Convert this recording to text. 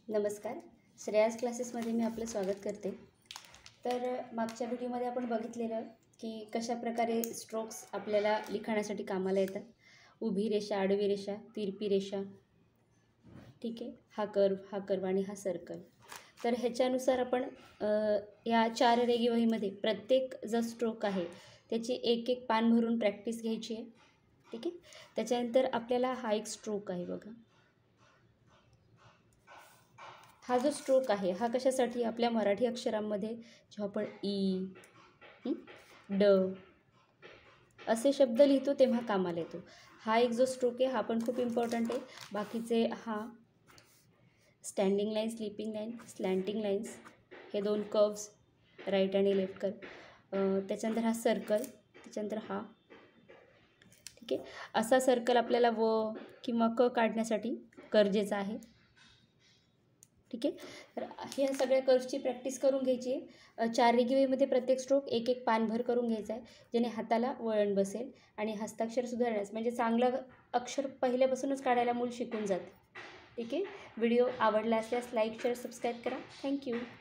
नमस्कार. श्रेयास क्लासेसमध्ये मी आपलं स्वागत करते. तर मागच्या व्हिडिओमध्ये आपण बघितलेलं की कशा प्रकारे स्ट्रोक्स आपल्याला लिखाणासाठी कामाला येतात. उभी रेषा, आडवी रेषा, तिरपी रेषा, ठीक आहे, हा कर्व आणि हा सर्कल. तर ह्याच्यानुसार आपण या 4 रेघी वहीमध्ये प्रत्येक जो स्ट्रोक आहे त्याची एक एक पान भरून प्रॅक्टिस घ्यायची आहे. ठीक आहे. त्याच्यानंतर आपल्याला हा एक स्ट्रोक आहे बघा. हा जो स्ट्रोक आहे हा कशासाठी आपल्या मराठी अक्षरांमध्ये जेव्हा आपण ई, ड असे शब्द लिहितो तेव्हा कामाला येतो. हा एक जो स्ट्रोक आहे हा पण खूप इम्पॉर्टंट आहे. बाकीचे हा standing line, sleeping line, slanting lines, हे 2 कर्व्स, राईट आणि लेफ्ट कर्व, त्याच्यानंतर हा सर्कल, त्याच्यानंतर हा, ठीक आहे. असा सर्कल आपल्याला व किंवा क काढण्यासाठी गरजेचा आहे. ठीक आहे. तर ह्या सगळ्या कर्व्सची प्रॅक्टिस करून घ्यायची आहे. 4 रेघीवहीमध्ये प्रत्येक स्ट्रोक एक एक पानभर करून घ्यायचा आहे, जेणे हाताला वळण बसेल आणि हस्ताक्षर सुधारण्यास म्हणजे चांगलं अक्षर पहिल्यापासूनच काढायला मूल शिकून जातं. ठीक आहे. व्हिडिओ आवडला असल्यास लाईक, शेअर, सबस्क्राईब करा. थँक्यू.